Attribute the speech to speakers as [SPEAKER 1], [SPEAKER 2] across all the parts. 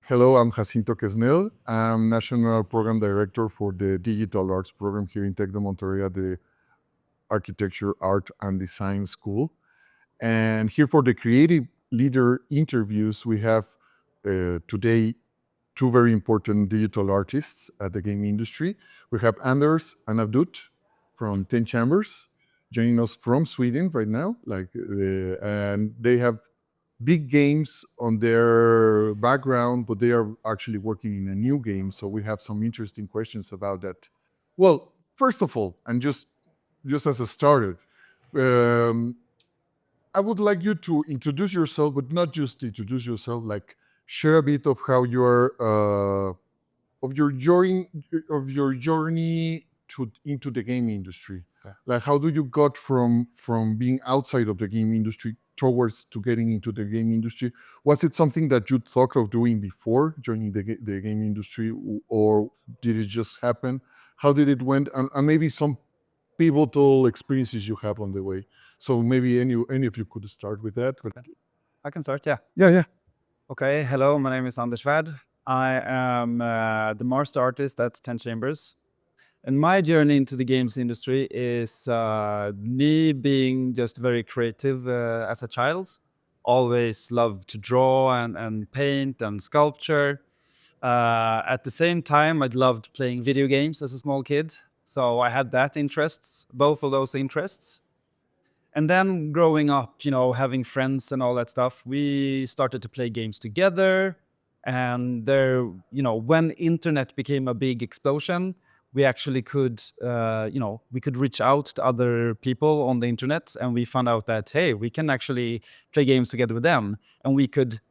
[SPEAKER 1] Hello, I'm Jacinto Quesnel. I'm National Program Director for the Digital Arts Program here in Tec de Monterrey at the Architecture, Art, and Design School. And here for the Creative Leader interviews, we have today two very important digital artists at the game industry. We have Anders and Avdoot from 10 Chambers joining us from Sweden right now. And they have big games on their background, but they are actually working in a new game. So we have some interesting questions about that. Well, first of all, and just as a starter, um, I would like you to introduce yourself, but not just introduce yourself. Like share a bit of how your journey into the game industry. Okay. Like how do you got from being outside of the game industry towards to getting into the game industry? Was it something that you thought of doing before joining the game industry, or did it just happen? How did it went? And maybe some pivotal experiences you have on the way. So maybe any of you could start with that.
[SPEAKER 2] I can start, yeah.
[SPEAKER 1] Yeah.
[SPEAKER 2] Okay, hello, my name is Anders Svärd. I am the master artist at 10 Chambers. And my journey into the games industry is me being just very creative as a child. Always loved to draw and paint and sculpture. At the same time, I'd loved playing video games as a small kid. So I had that interests, both of those interests. And then growing up, having friends and all that stuff, we started to play games together. And there, when internet became a big explosion, we actually could, we could reach out to other people on the internet, and we found out that, hey, we can actually play games together with them, and we could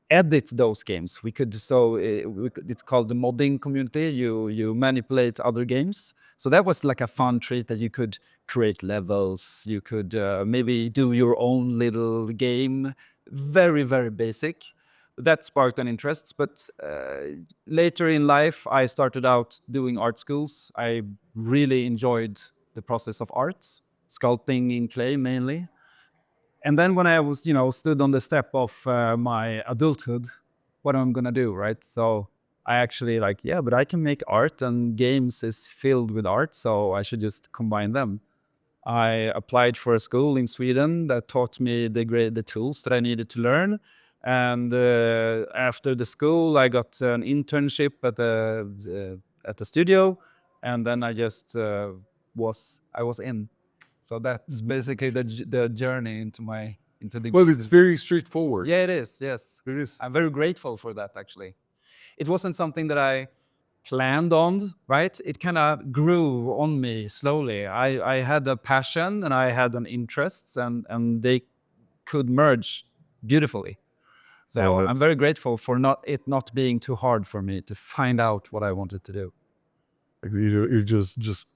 [SPEAKER 2] edit those games. We could, it's called the modding community. You manipulate other games. So that was like a fun treat that you could create levels. You could maybe do your own little game. Very, very basic. That sparked an interest. But later in life, I started out doing art schools. I really enjoyed the process of art, sculpting in clay mainly. And then when I was, stood on the step of my adulthood, what am I gonna do, right? So I actually but I can make art, and games is filled with art, so I should just combine them. I applied for a school in Sweden that taught me the tools that I needed to learn. And after the school, I got an internship at the studio, and then I just was in. So that's basically the journey into the.
[SPEAKER 1] Well, it's very straightforward.
[SPEAKER 2] Yeah, it is. Yes,
[SPEAKER 1] It is.
[SPEAKER 2] I'm very grateful for that. Actually, it wasn't something that I planned on. Right, it kind of grew on me slowly. I had a passion and I had an interest, and they could merge beautifully. So I'm very grateful for not being too hard for me to find out what I wanted to do.
[SPEAKER 1] It just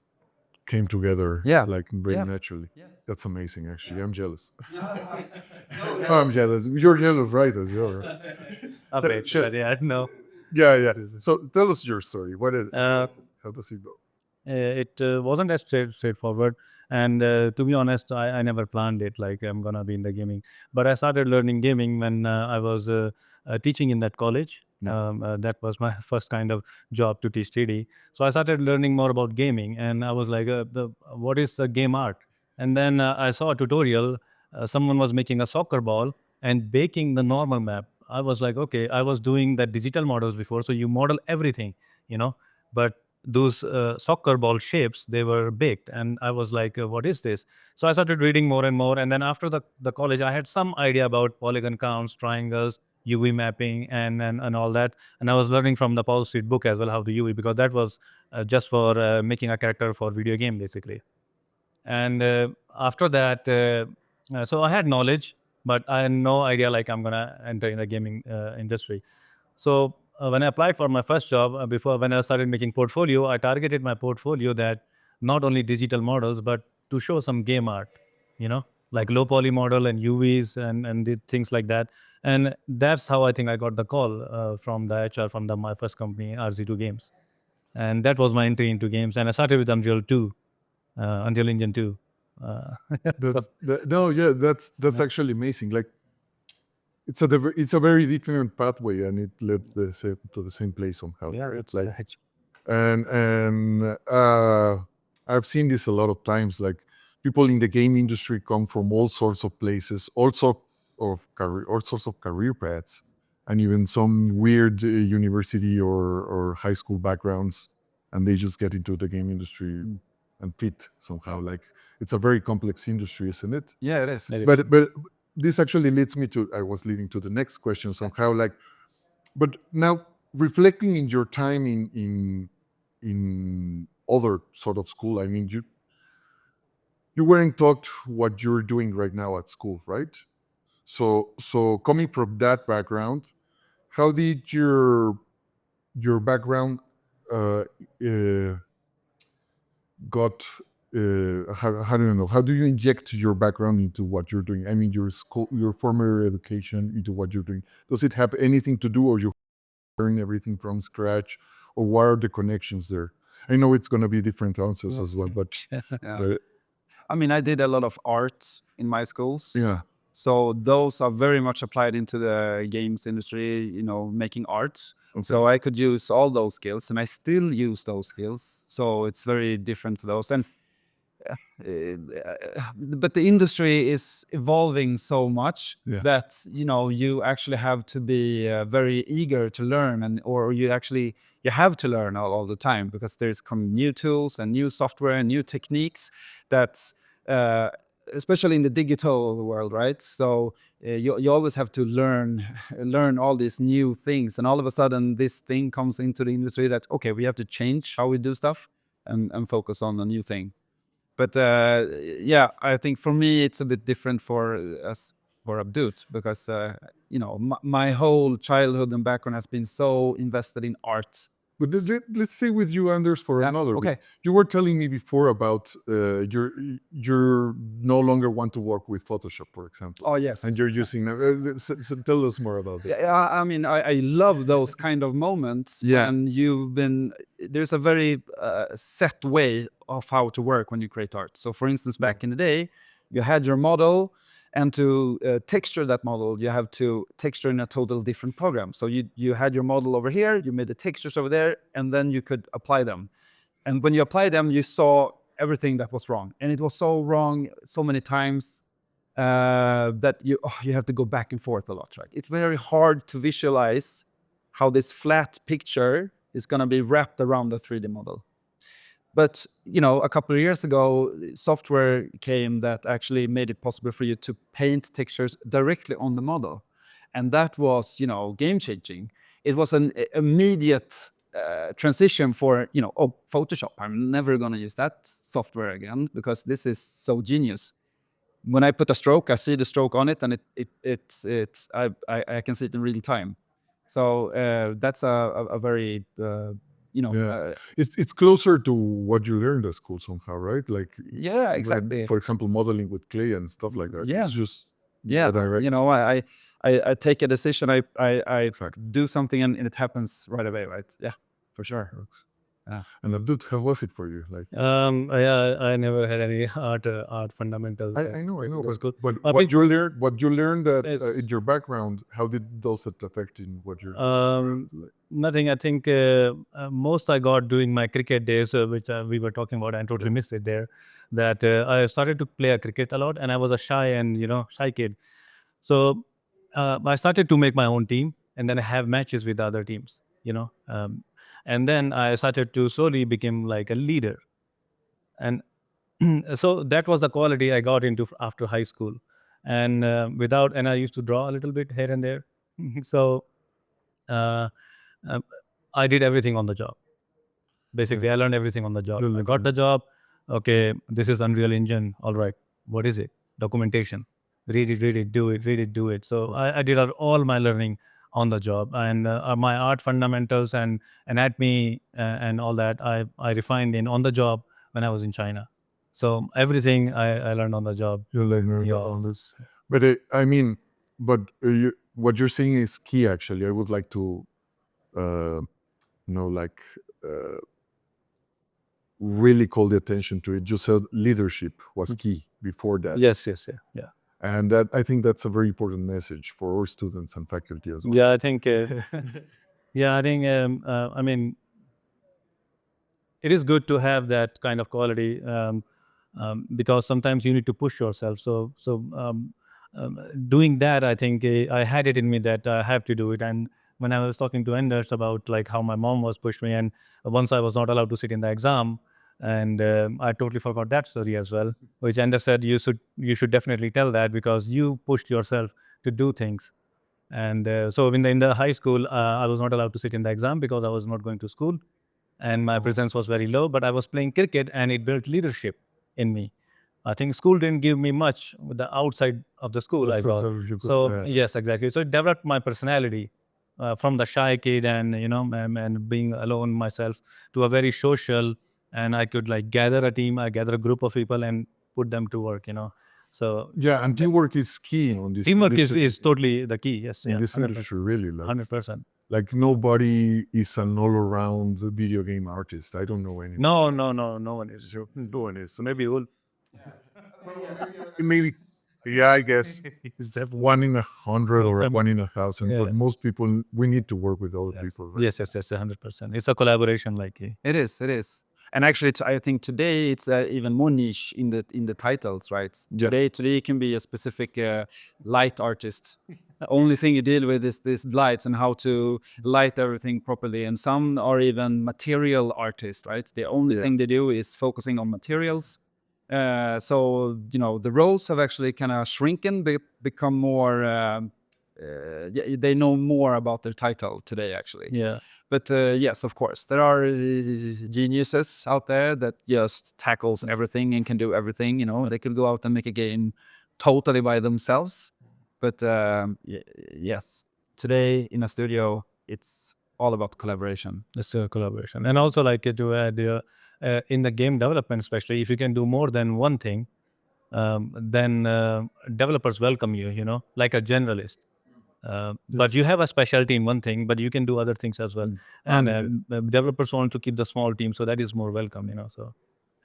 [SPEAKER 1] came together, very naturally.
[SPEAKER 2] Yes.
[SPEAKER 1] That's amazing, actually. I'm jealous. I'm jealous. You're jealous, right? As well.
[SPEAKER 3] Okay, sure. Yeah, no.
[SPEAKER 1] Yeah. So tell us your story. What is? How does it go?
[SPEAKER 3] It wasn't as straightforward. And to be honest, I never planned it like I'm going to be in the gaming. But I started learning gaming when I was teaching in that college. That was my first kind of job to teach 3D. So I started learning more about gaming, and I was like, what is the game art? And then I saw a tutorial. Someone was making a soccer ball and baking the normal map. I was like, okay, I was doing the digital models before. So you model everything, but those soccer ball shapes, they were baked. And I was like, what is this? So I started reading more and more. And then after the college, I had some idea about polygon counts, triangles, UV mapping, and all that. And I was learning from the Paul Street book as well, how to UV, because that was just for making a character for video game, basically. And after that, so I had knowledge, but I had no idea like I'm going to enter in the gaming industry. So when I applied for my first job, when I started making portfolio, I targeted my portfolio that not only digital models, but to show some game art, like low poly model and UVs and the things like that. And that's how I think I got the call from the HR from my first company, RZ2 Games. And that was my entry into games. And I started with Unreal 2, Unreal Engine 2.
[SPEAKER 1] That's actually amazing. Like, it's a very different pathway, and it led to the same place somehow.
[SPEAKER 3] Yeah, it's
[SPEAKER 1] like,
[SPEAKER 3] like
[SPEAKER 1] and I've seen this a lot of times. Like, people in the game industry come from all sorts of places, all sorts of career paths, and even some weird university or high school backgrounds, and they just get into the game industry and fit somehow. Like, it's a very complex industry, isn't it?
[SPEAKER 2] Yeah, it is.
[SPEAKER 1] But this actually leads me to, I was leading to the next question somehow. Like, but now reflecting in your time in other sort of school, I mean, you weren't taught what you're doing right now at school, right? So coming from that background, how did your background uh, uh, got how do you know, how do you inject your background into what you're doing? I mean, your school, your former education into what you're doing. Does it have anything to do, or you learn everything from scratch, or what are the connections there? I know it's going to be different answers as well, but
[SPEAKER 2] Yeah. I mean, I did a lot of art in my schools.
[SPEAKER 1] yeah.
[SPEAKER 2] So those are very much applied into the games industry, you know, making art.
[SPEAKER 1] Okay.
[SPEAKER 2] So I could use all those skills, and I still use those skills. So it's very different for those. And but the industry is evolving so much
[SPEAKER 1] Yeah.
[SPEAKER 2] that, you know, you actually have to be very eager to learn, and or you have to learn all the time, because there's come new tools and new software and new techniques that especially in the digital world, right? So you always have to learn all these new things, and all of a sudden this thing comes into the industry that, okay, we have to change how we do stuff and focus on a new thing. But yeah, I think for me it's a bit different for Avdoot, because you know, my whole childhood and background has been so invested in art.
[SPEAKER 1] But let's stay with you, Anders, for another bit.
[SPEAKER 2] Okay.
[SPEAKER 1] You were telling me before about you're no longer want to work with Photoshop, for example.
[SPEAKER 2] Oh yes.
[SPEAKER 1] And you're using so tell us more about it.
[SPEAKER 2] Yeah, I mean, I love those kind of moments.
[SPEAKER 1] Yeah.
[SPEAKER 2] And there's a very set way of how to work when you create art. So for instance, back in the day, you had your model, and to texture that model, you have to texture in a total different program. So you had your model over here, you made the textures over there, and then you could apply them. And when you apply them, you saw everything that was wrong. And it was so wrong so many times that you have to go back and forth a lot, right? It's very hard to visualize how this flat picture is going to be wrapped around the 3D model. But, you know, a couple of years ago, software came that actually made it possible for you to paint textures directly on the model. And that was, you know, game-changing. It was an immediate transition for, you know, oh, Photoshop, I'm never going to use that software again, because this is so genius. When I put a stroke, I see the stroke on it, and I can see it in real time. So that's a very you know.
[SPEAKER 1] Yeah. It's closer to what you learned at school somehow, right? Like,
[SPEAKER 2] Yeah, exactly.
[SPEAKER 1] For example, modeling with clay and stuff like that.
[SPEAKER 2] Yeah.
[SPEAKER 1] It's just
[SPEAKER 2] Yeah,
[SPEAKER 1] direct.
[SPEAKER 2] you know, I take a decision, I
[SPEAKER 1] Exactly.
[SPEAKER 2] do something, and it happens right away, right? Yeah, for sure. Yeah.
[SPEAKER 1] And Abdul, how was it for you? Like,
[SPEAKER 3] yeah, I never had any art fundamentals.
[SPEAKER 1] I know,
[SPEAKER 3] It was good.
[SPEAKER 1] But
[SPEAKER 3] I
[SPEAKER 1] what
[SPEAKER 3] think-
[SPEAKER 1] you learned that
[SPEAKER 3] Yes.
[SPEAKER 1] in your background, how did those affect in what you're
[SPEAKER 3] Nothing. I think most I got during my cricket days, which we were talking about. I totally missed it there. That I started to play a cricket a lot, and I was a shy kid. So I started to make my own team, and then I have matches with other teams. And then I started to slowly become like a leader, and so that was the quality I got into after high school. And and I used to draw a little bit here and there. So uh, I did everything on the job. Basically, I learned everything on the job. I got the job. Okay, this is Unreal Engine. All right, what is it? Documentation. Read it, do it. So I did all my learning on the job, and my art fundamentals and anatomy and all that I refined on the job when I was in China. So everything I learned on the job.
[SPEAKER 1] You learned
[SPEAKER 3] Yeah.
[SPEAKER 1] on this. But what you're saying is key. Actually, I would like to really call the attention to it. You said leadership was key before that.
[SPEAKER 3] Yes, yeah.
[SPEAKER 1] And that, I think that's a very important message for our students and faculty as well.
[SPEAKER 3] Yeah, I think. Yeah, I think. I mean, it is good to have that kind of quality, because sometimes you need to push yourself. Doing that, I think I had it in me that I have to do it. And when I was talking to Anders about like how my mom was pushed me, and once I was not allowed to sit in the exam, and I totally forgot that story as well. Which Anders said you should definitely tell that, because you pushed yourself to do things. And so in the high school, I was not allowed to sit in the exam because I was not going to school, and my presence was very low. But I was playing cricket, and it built leadership in me. I think school didn't give me much with the outside of the school. I
[SPEAKER 1] That's what
[SPEAKER 3] got
[SPEAKER 1] you got,
[SPEAKER 3] so
[SPEAKER 1] yeah.
[SPEAKER 3] yes, exactly. So it developed my personality from the shy kid, and and being alone myself, to a very social, and I could like gather a team, I gather a group of people, and put them to work. So
[SPEAKER 1] Yeah, and teamwork is key on this.
[SPEAKER 3] teamwork is totally the key. Yes,
[SPEAKER 1] in
[SPEAKER 3] yeah,
[SPEAKER 1] this
[SPEAKER 3] 100%.
[SPEAKER 1] industry, really. Like,
[SPEAKER 3] 100%.
[SPEAKER 1] like nobody is an all-around video game artist. I don't know anyone.
[SPEAKER 3] No one is.
[SPEAKER 1] No one is.
[SPEAKER 3] So maybe we'll.
[SPEAKER 1] Maybe, yeah, I guess
[SPEAKER 3] It's definitely.
[SPEAKER 1] 1 in 100 or 1 in 1,000.
[SPEAKER 3] Yeah.
[SPEAKER 1] But most people, we need to work with other people. Right?
[SPEAKER 3] Yes, 100%. It's a collaboration, like.
[SPEAKER 2] It is. It is. And actually, I think today it's even more niche in the titles, right?
[SPEAKER 1] Yeah.
[SPEAKER 2] Today you can be a specific light artist. The only thing you deal with is these lights and how to light everything properly. And some are even material artists, right? The only thing they do is focusing on materials. So the roles have actually kind of shrunken, become more. They know more about their title today, actually.
[SPEAKER 3] Yeah.
[SPEAKER 2] But yes, of course, there are geniuses out there that just tackles everything and can do everything. They could go out and make a game totally by themselves. But yes, today in a studio, it's all about collaboration.
[SPEAKER 3] It's a collaboration. And also, like, to add, in the game development, especially, if you can do more than one thing, then developers welcome you, like a generalist. But you have a specialty in one thing, but you can do other things as well. And developers want to keep the small team, so that is more welcome. So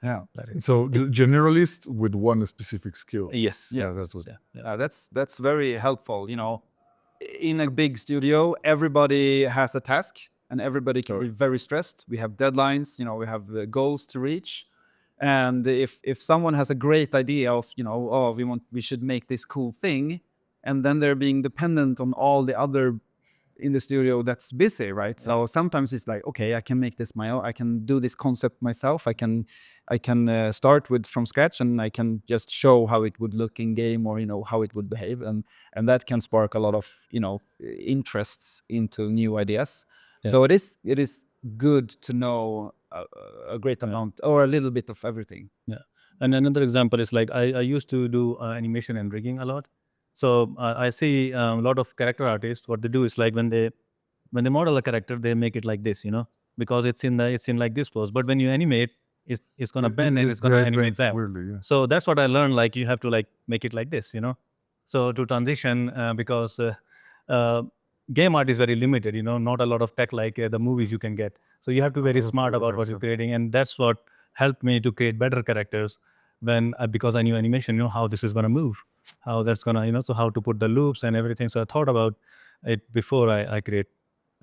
[SPEAKER 2] Yeah.
[SPEAKER 3] that is.
[SPEAKER 1] So the generalist with one specific skill.
[SPEAKER 3] Yes.
[SPEAKER 1] Yeah, that's what.
[SPEAKER 3] Yeah.
[SPEAKER 2] That's very helpful. In a big studio, everybody has a task, and everybody can be very stressed. We have deadlines. We have goals to reach. And if someone has a great idea of we should make this cool thing, and then they're being dependent on all the other in the studio that's busy, right? So sometimes it's like, okay, I can make this my own. I can do this concept myself. I can start from scratch, and I can just show how it would look in game, or how it would behave, and that can spark a lot of interests into new ideas.
[SPEAKER 3] Yeah.
[SPEAKER 2] So it is good to know a great amount or a little bit of everything.
[SPEAKER 3] Yeah. And another example is like I used to do animation and rigging a lot. So I see a lot of character artists. What they do is like when they model a character, they make it like this, because it's in like this pose. But when you animate, it's gonna bend and it's gonna animate that.
[SPEAKER 1] Weirdly, yeah.
[SPEAKER 3] So that's what I learned. Like you have to like make it like this, So to transition, because game art is very limited, not a lot of tech like the movies you can get. So you have to be very smart about what you're creating, and that's what helped me to create better characters. When because I knew animation, how this is gonna move, how that's gonna, so how to put the loops and everything. So I thought about it before I create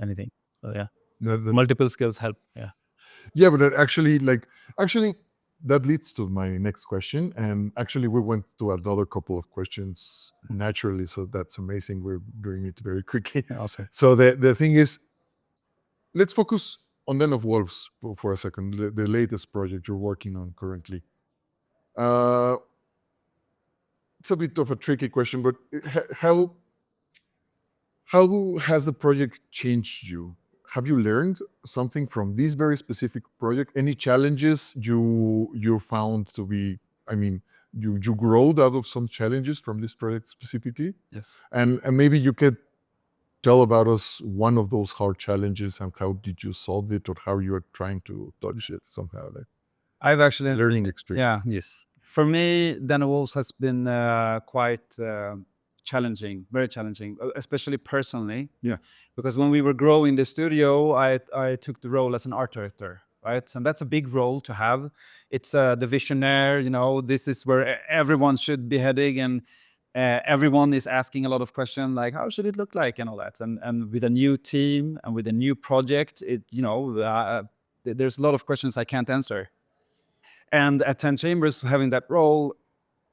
[SPEAKER 3] anything. So yeah, multiple skills help. Yeah.
[SPEAKER 1] Yeah, but that actually that leads to my next question. And actually, we went to another couple of questions naturally, so that's amazing. We're doing it very quickly.
[SPEAKER 2] Awesome.
[SPEAKER 1] So the thing is, let's focus on Den of Wolves for a second, the latest project you're working on currently. It's a bit of a tricky question, but how has the project changed you? Have you learned something from this very specific project? Any challenges you found to be? I mean, you growed out of some challenges from this project specifically,
[SPEAKER 2] Yes.
[SPEAKER 1] and maybe you could tell about us one of those hard challenges and how did you solve it, or how you are trying to dodge it somehow. Like
[SPEAKER 2] I've actually
[SPEAKER 1] learning experience.
[SPEAKER 2] Yeah.
[SPEAKER 3] Yes.
[SPEAKER 2] For me, Den of Wolves has been quite challenging, very challenging, especially personally.
[SPEAKER 1] Yeah.
[SPEAKER 2] Because when we were growing the studio, I took the role as an art director, right? And that's a big role to have. It's the visionaire, this is where everyone should be heading. And everyone is asking a lot of questions like how should it look like and all that. And with a new team and with a new project, there's a lot of questions I can't answer. And at 10 Chambers, having that role,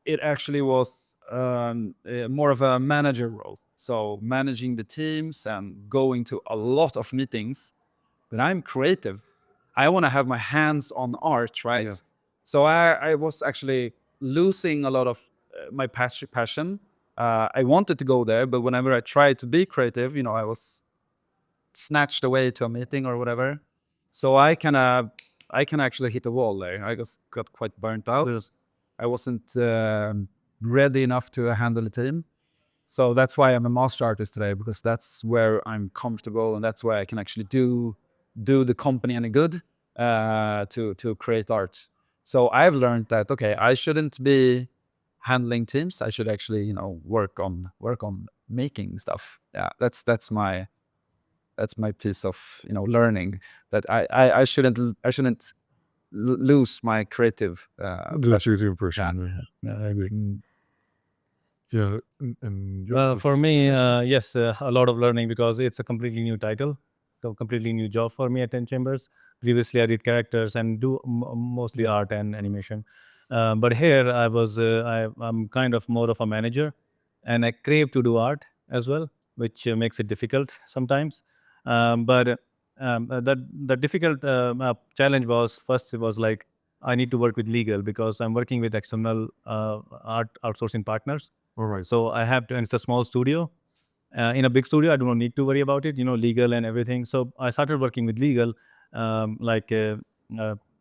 [SPEAKER 2] it actually was more of a manager role. So managing the teams and going to a lot of meetings. But I'm creative. I want to have my hands on art, right?
[SPEAKER 1] Yeah.
[SPEAKER 2] So I was actually losing a lot of my passion. I wanted to go there, but whenever I tried to be creative, I was snatched away to a meeting or whatever. So I can actually hit a wall there. I just got quite burnt out.
[SPEAKER 3] Yes.
[SPEAKER 2] I wasn't ready enough to handle a team. So that's why I'm a master artist today, because that's where I'm comfortable and that's where I can actually do the company any good to create art. So I've learned that okay, I shouldn't be handling teams. I should actually work on making stuff. Yeah, that's my piece of learning, that I shouldn't lose my creative
[SPEAKER 1] The creative person.
[SPEAKER 3] Yeah, I agree.
[SPEAKER 1] Yeah. And you-
[SPEAKER 3] For me, yes, a lot of learning because it's a completely new title, so completely new job for me at 10 Chambers. Previously, I did characters and do mostly art and animation. But here, I'm kind of more of a manager, and I crave to do art as well, which makes it difficult sometimes. But the difficult challenge was first, it was like I need to work with legal because I'm working with external art outsourcing partners.
[SPEAKER 1] all right.
[SPEAKER 3] So I have to, and it's a small studio. In a big studio, I do not need to worry about it, legal and everything. So I started working with legal, like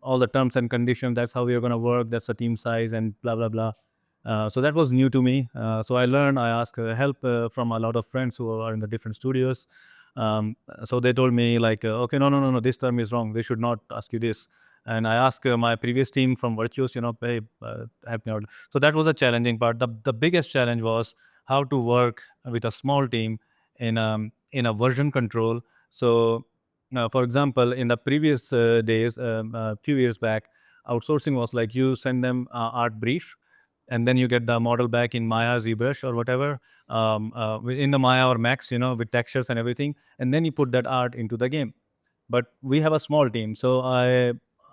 [SPEAKER 3] all the terms and conditions. That's how we are going to work. That's the team size and blah, blah, blah. So that was new to me. So I learned, I asked help from a lot of friends who are in the different studios. So they told me like, okay, no, this term is wrong. They should not ask you this. And I asked my previous team from Virtuous, hey, help me out. So that was a challenging part. The biggest challenge was how to work with a small team in a version control. So, for example, in the previous days, a few years back, outsourcing was like you send them art brief, and then you get the model back in Maya, ZBrush, or whatever, in the Maya or Max, with textures and everything, and then you put that art into the game. But we have a small team, so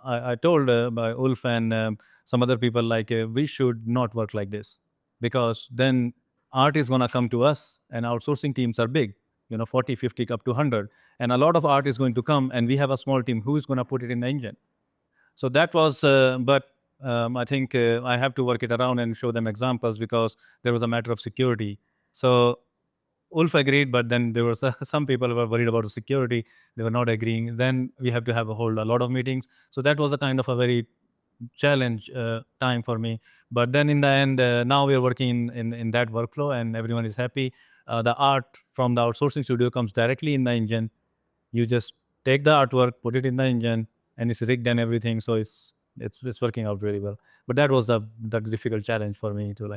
[SPEAKER 3] I told by Ulf and some other people like we should not work like this, because then art is gonna come to us, and outsourcing teams are big, 40, 50, up to 100, and a lot of art is going to come, and we have a small team. Who is gonna put it in the engine? So that was, but I think I have to work it around and show them examples because there was a matter of security. So Ulf agreed, but then there were some people who were worried about the security. They were not agreeing. Then we have to hold a lot of meetings. So that was a kind of a very challenge time for me. But then in the end, now we are working in that workflow and everyone is happy. The art from the outsourcing studio comes directly in the engine. You just take the artwork, put it in the engine, and it's rigged and everything. So it's working out really well. But that was the difficult challenge for me to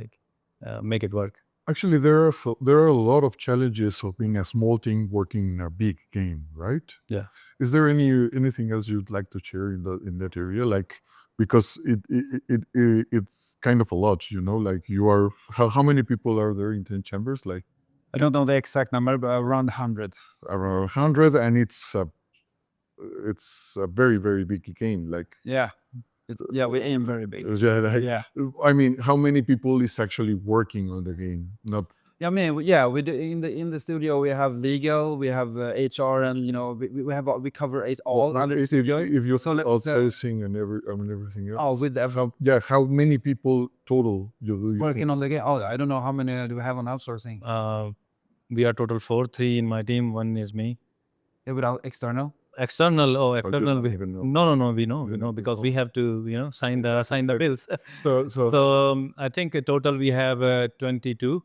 [SPEAKER 3] make it work.
[SPEAKER 1] Actually, there are a lot of challenges of being a small team working in a big game, right?
[SPEAKER 3] Yeah.
[SPEAKER 1] Is there anything else you'd like to share in that area? Like, because it's kind of a lot, like you are, how many people are there in 10 Chambers? Like
[SPEAKER 2] I don't know the exact number, but around 100.
[SPEAKER 1] around 100, and it's a very, very big game. Like,
[SPEAKER 2] Yeah. We aim very big.
[SPEAKER 1] yeah. I mean, how many people is actually working on the game? Not
[SPEAKER 2] Yeah, I mean, we do, in the studio we have legal, we have HR, and we cover all under the studio.
[SPEAKER 1] if you
[SPEAKER 2] So let's
[SPEAKER 1] outsourcing and everything else.
[SPEAKER 2] with the
[SPEAKER 1] How many people total you
[SPEAKER 2] working on the game. Oh, I don't know how many do we have on outsourcing.
[SPEAKER 3] We are total 4, 3 in my team. 1 is me.
[SPEAKER 2] Yeah, without external.
[SPEAKER 3] External,
[SPEAKER 1] you
[SPEAKER 3] external.
[SPEAKER 1] don't even know?
[SPEAKER 3] No, we know because we have to, sign the bills. So I think total we have 22.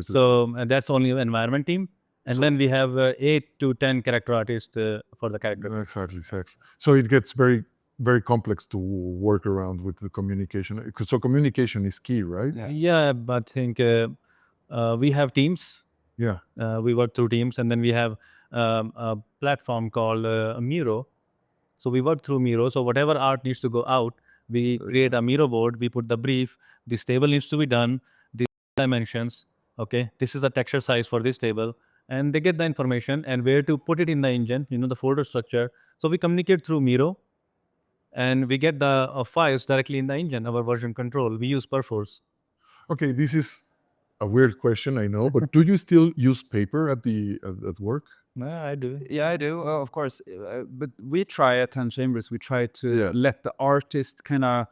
[SPEAKER 3] So that's only an environment team, and then we have 8 to 10 character artists for the character.
[SPEAKER 1] Exactly. So it gets very, very complex to work around with the communication. So communication is key, right?
[SPEAKER 3] Yeah, but I think we have teams.
[SPEAKER 1] Yeah.
[SPEAKER 3] We work through teams, and then we have a platform called Miro. So we work through Miro. So whatever art needs to go out, we create a Miro board. We put the brief. This table needs to be done. This dimensions. Okay, this is the texture size for this table, and they get the information and where to put it in the engine. The folder structure. So we communicate through Miro, and we get the files directly in the engine. Our version control. We use Perforce.
[SPEAKER 1] Okay, this is a weird question, I know, but do you still use paper at work?
[SPEAKER 3] Yeah, I do.
[SPEAKER 2] Yeah, I do, of course. But we try at 10 Chambers, we try to
[SPEAKER 1] Yeah.
[SPEAKER 2] let the artist kind of,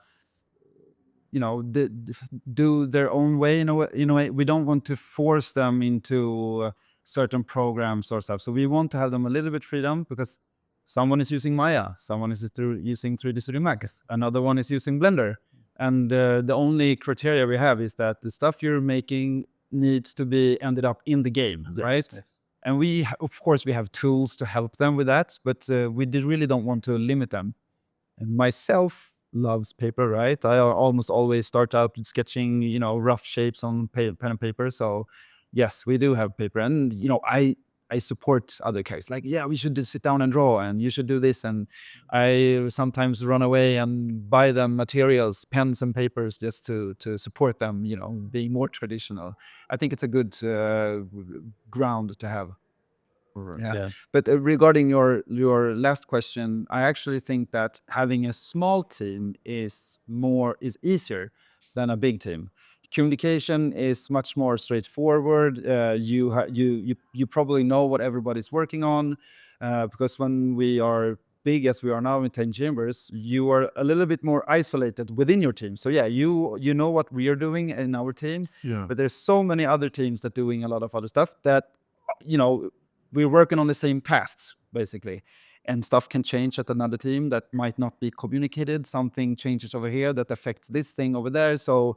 [SPEAKER 2] do their own way in a way. We don't want to force them into certain programs or stuff. So we want to have them a little bit freedom, because someone is using Maya, someone is using 3D Studio Max, another one is using Blender. And the only criteria we have is that the stuff you're making needs to be ended up in the game, right?
[SPEAKER 3] Yes.
[SPEAKER 2] And of course, we have tools to help them with that, but we really don't want to limit them. And myself loves paper, right? I almost always start out with sketching, rough shapes on pen and paper. So yes, we do have paper. And, I support other characters. Like, yeah, we should just sit down and draw, and you should do this. And I sometimes run away and buy them materials, pens and papers, just to support them, being more traditional. I think it's a good ground to have.
[SPEAKER 1] All right.
[SPEAKER 2] Yeah.
[SPEAKER 3] Yeah.
[SPEAKER 2] But regarding your last question, I actually think that having a small team is easier than a big team. Communication is much more straightforward. You probably know what everybody's working on, because when we are big as we are now in 10 Chambers, you are a little bit more isolated within your team. So yeah, you know what we are doing in our team,
[SPEAKER 1] Yeah.
[SPEAKER 2] but there's so many other teams that doing a lot of other stuff that, we're working on the same tasks, basically. And stuff can change at another team that might not be communicated. Something changes over here that affects this thing over there. So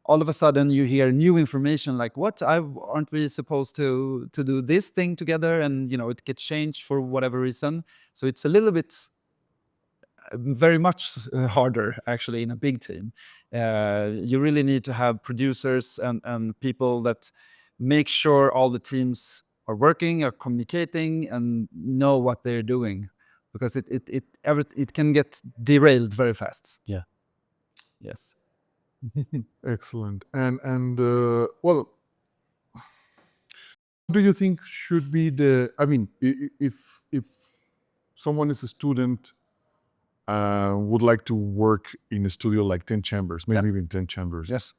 [SPEAKER 2] all of a sudden you hear new information like, what? Aren't we supposed to do this thing together? And, it gets changed for whatever reason. So it's a little bit, very much harder, actually, in a big team. You really need to have producers and people that make sure all the teams are working, are communicating, and know what they're doing, because it can get derailed very fast.
[SPEAKER 3] Yeah.
[SPEAKER 2] Yes.
[SPEAKER 1] Excellent. And well, what do you think should be I mean, if someone is a student, would like to work in a studio like 10 Chambers, maybe even 10 Chambers.
[SPEAKER 2] Yes.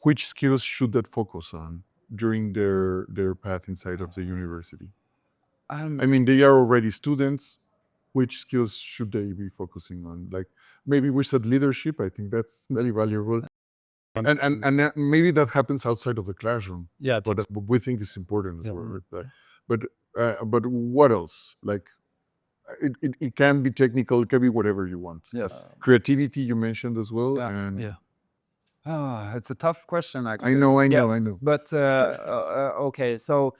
[SPEAKER 1] Which skills should that focus on during their path inside of the university? I mean, they are already students. Which skills should they be focusing on? Like, maybe we said leadership. I think that's very valuable. And maybe that happens outside of the classroom.
[SPEAKER 3] Yeah.
[SPEAKER 1] But we think it's important as
[SPEAKER 3] Yeah.
[SPEAKER 1] well. Right? But what else? Like, it can be technical. It can be whatever you want.
[SPEAKER 2] Yes.
[SPEAKER 1] Creativity you mentioned as well.
[SPEAKER 2] Yeah.
[SPEAKER 1] And
[SPEAKER 3] Yeah.
[SPEAKER 2] It's a tough question, actually.
[SPEAKER 1] I know.
[SPEAKER 2] Yes. But okay, so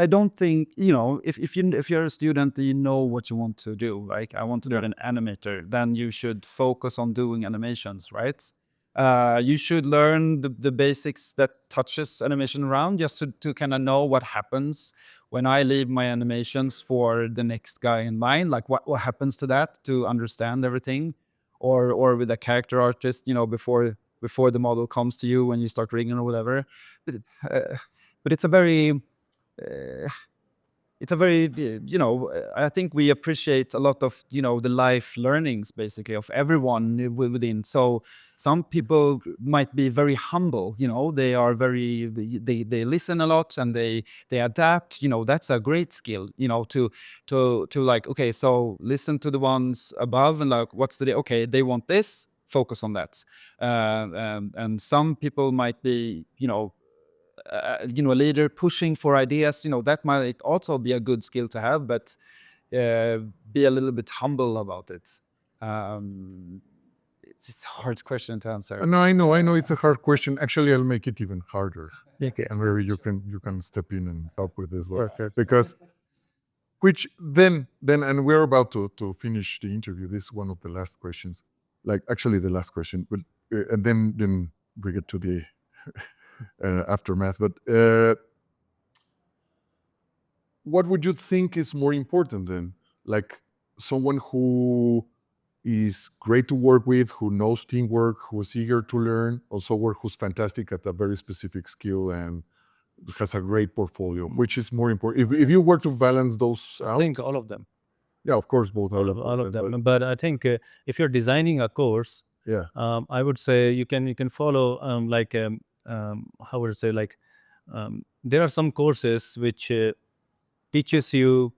[SPEAKER 2] I don't think, if you're a student, you know what you want to do. Like, I want to be an animator, then you should focus on doing animations, right? You should learn the basics that touches animation around, just to kind of know what happens when I leave my animations for the next guy in line. Like, what happens to that, to understand everything, or with a character artist, before the model comes to you when you start rigging or whatever. But it's a very I think we appreciate a lot of, the life learnings, basically, of everyone within. So some people might be very humble, they are they listen a lot, and they adapt. That's a great skill, to like, okay, so listen to the ones above, and like, okay, they want this, focus on that. And some people might be, a leader pushing for ideas, that might also be a good skill to have, but be a little bit humble about it. It's a hard question to answer.
[SPEAKER 1] No, I know it's a hard question. Actually, I'll make it even harder.
[SPEAKER 3] Okay.
[SPEAKER 1] And maybe you can step in and help with this one. Because which then and we're about to finish the interview. This is one of the last questions. Like, actually the last question, but and then we get to the aftermath. But what would you think is more important then? Like, someone who is great to work with, who knows teamwork, who's eager to learn, or someone who's fantastic at a very specific skill and has a great portfolio, which is more important. If you were to balance those
[SPEAKER 3] I
[SPEAKER 1] out,
[SPEAKER 3] think all of them.
[SPEAKER 1] yeah, of course, both are
[SPEAKER 3] All of
[SPEAKER 1] important,
[SPEAKER 3] them. But I think if you're designing a course,
[SPEAKER 1] yeah,
[SPEAKER 3] I would say you can follow how would I say, like there are some courses which teaches you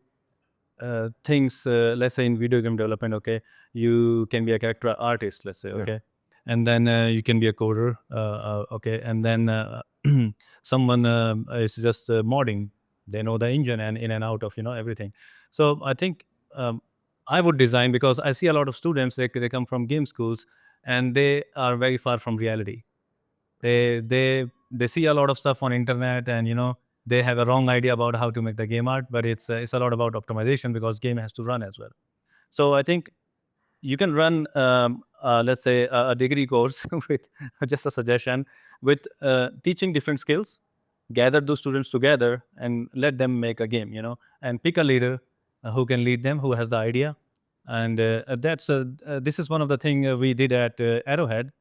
[SPEAKER 3] things. Let's say in video game development, okay, you can be a character artist, let's say,
[SPEAKER 1] Yeah.
[SPEAKER 3] okay, and then you can be a coder, okay, and then someone is just modding. They know the engine and in and out of everything. So I think I would design, because I see a lot of students, they come from game schools and they are very far from reality. They see a lot of stuff on internet, and they have a wrong idea about how to make the game art, but it's a lot about optimization, because game has to run as well. So I think you can run let's say a degree course with just a suggestion, with teaching different skills, gather those students together and let them make a game, and pick a leader who can lead them, who has the idea. And that's this is one of the thing we did at Arrowhead,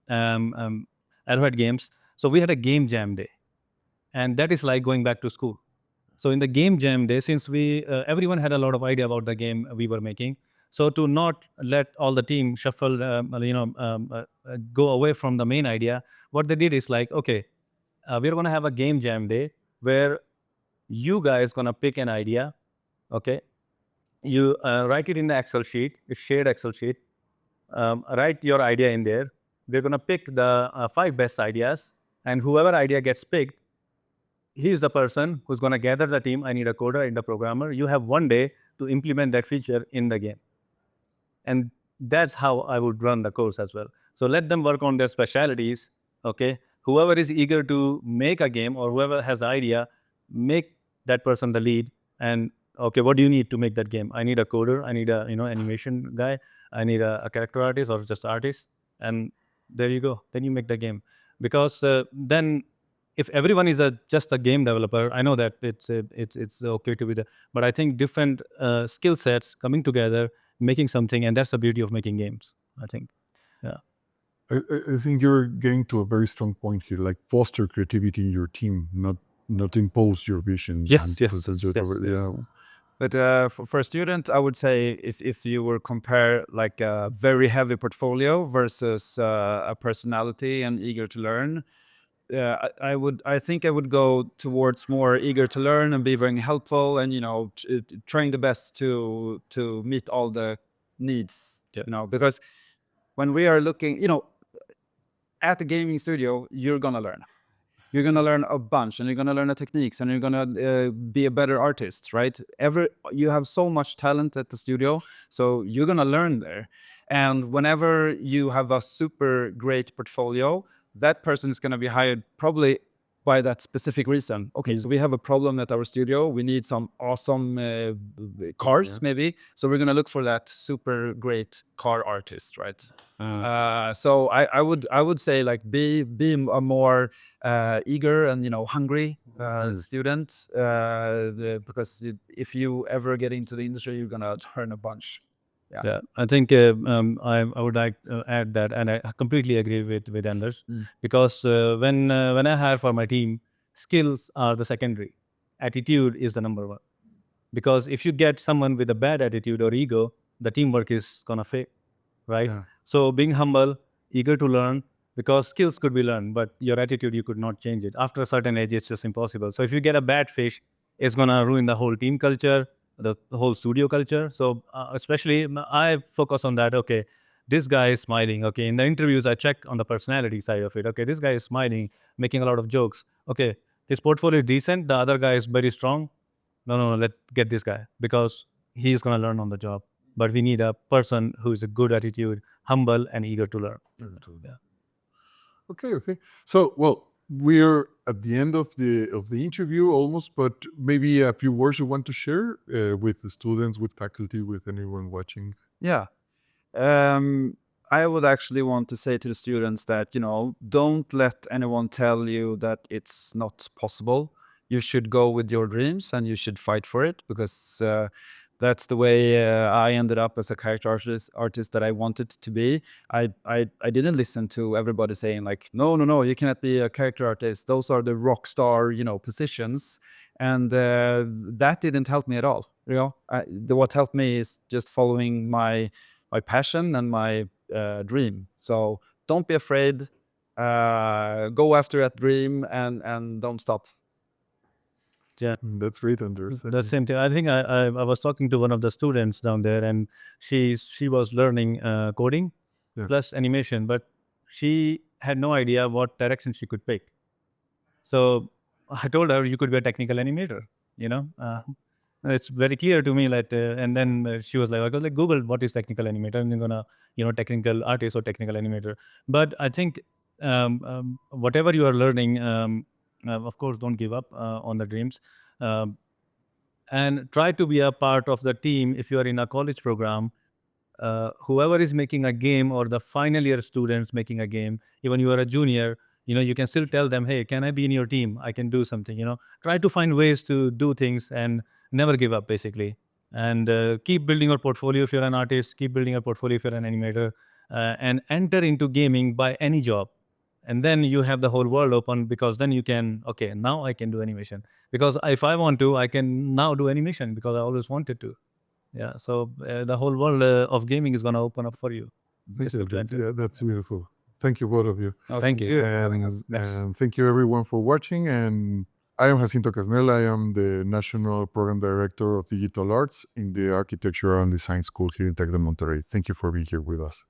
[SPEAKER 3] Arrowhead Games. So we had a game jam day, and that is like going back to school. So in the game jam day, since we everyone had a lot of idea about the game we were making, so to not let all the team shuffle, go away from the main idea, what they did is like, okay, we're gonna have a game jam day where you guys gonna pick an idea, okay? You write it in the Excel sheet, a shared Excel sheet. Write your idea in there. We're gonna pick the 5 best ideas, and whoever idea gets picked, he is the person who's going to gather the team. I need a coder, I need a programmer. You have one day to implement that feature in the game. And that's how I would run the course as well. So let them work on their specialities, okay? Whoever is eager to make a game, or whoever has the idea, make that person the lead. And okay, what do you need to make that game? I need a coder, I need a animation guy, I need a character artist or just artist. And there you go. Then you make the game. Because then if everyone is just a game developer, I know that it's okay to be there, but I think different skill sets coming together, making something, and that's the beauty of making games, I think.
[SPEAKER 1] I think you're getting to a very strong point here, like foster creativity in your team, not impose your visions.
[SPEAKER 3] Yes,
[SPEAKER 1] and
[SPEAKER 3] yes,
[SPEAKER 1] present
[SPEAKER 3] yes,
[SPEAKER 1] your-
[SPEAKER 3] yes.
[SPEAKER 1] yeah.
[SPEAKER 2] But for a student, I would say if you were compare like a very heavy portfolio versus a personality and eager to learn, I think I would go towards more eager to learn and be very helpful, and trying the best to meet all the needs.
[SPEAKER 3] Yeah.
[SPEAKER 2] Because when we are looking, at the gaming studio, you're gonna learn. You're gonna learn a bunch, and you're gonna learn the techniques, and you're gonna be a better artist, right? You have so much talent at the studio, so you're gonna learn there. And whenever you have a super great portfolio, that person is gonna be hired probably by that specific reason. Okay, so we have a problem at our studio. We need some awesome cars, maybe. So we're gonna look for that super great car artist, right? So I would say, like, be a more eager and hungry student, because if you ever get into the industry, you're gonna learn a bunch.
[SPEAKER 3] Yeah, I think I would like to add that, and I completely agree with Anders, because when I hire for my team, skills are the secondary, attitude is the number one. Because if you get someone with a bad attitude or ego, the teamwork is gonna fail, right?
[SPEAKER 1] Yeah.
[SPEAKER 3] So being humble, eager to learn, because skills could be learned, but your attitude, you could not change it. After a certain age, it's just impossible. So if you get a bad fish, it's gonna ruin the whole team culture, the whole studio culture. So especially I focus on that. Okay, this guy is smiling. Okay, in the interviews, I check on the personality side of it. Okay, this guy is smiling, making a lot of jokes. Okay, his portfolio is decent. The other guy is very strong. No, let's get this guy, because he's gonna learn on the job. But we need a person who is a good attitude, humble, and eager to learn. Yeah.
[SPEAKER 1] Okay. So, well, we're at the end of the interview almost, but maybe a few words you want to share with the students, with faculty, with anyone watching.
[SPEAKER 2] Yeah. I would actually want to say to the students that, don't let anyone tell you that it's not possible. You should go with your dreams and you should fight for it, because That's the way I ended up as a character artist that I wanted to be. I didn't listen to everybody saying like, no, you cannot be a character artist. Those are the rock star, positions. And that didn't help me at all. What helped me is just following my passion and my dream. So don't be afraid. Go after that dream and don't stop.
[SPEAKER 3] Yeah.
[SPEAKER 1] That's great, Anders.
[SPEAKER 3] The same thing. I think I was talking to one of the students down there, and she was learning coding
[SPEAKER 1] Yeah.
[SPEAKER 3] plus animation, but she had no idea what direction she could pick. So I told her you could be a technical animator. It's very clear to me that. And then she was like, I was like, Google what is technical animator, and you're gonna technical artist or technical animator. But I think whatever you are learning, of course, don't give up on the dreams. And try to be a part of the team if you are in a college program. Whoever is making a game, or the final year students making a game, even you are a junior, you can still tell them, hey, can I be in your team? I can do something. Try to find ways to do things and never give up, basically. And keep building your portfolio if you're an artist, keep building your portfolio if you're an animator, and enter into gaming by any job. And then you have the whole world open, because then you can, okay, now I can do animation. Because if I want to, I can now do animation because I always wanted to. Yeah, so the whole world of gaming is going to open up for you.
[SPEAKER 1] Thank you. Yeah, that's beautiful. Thank you, both of you.
[SPEAKER 2] Oh, thank you.
[SPEAKER 1] And thank you, everyone, for watching. And I am Jacinto Quesnel. I am the National Program Director of Digital Arts in the Architecture and Design School here in Tec de Monterrey. Thank you for being here with us.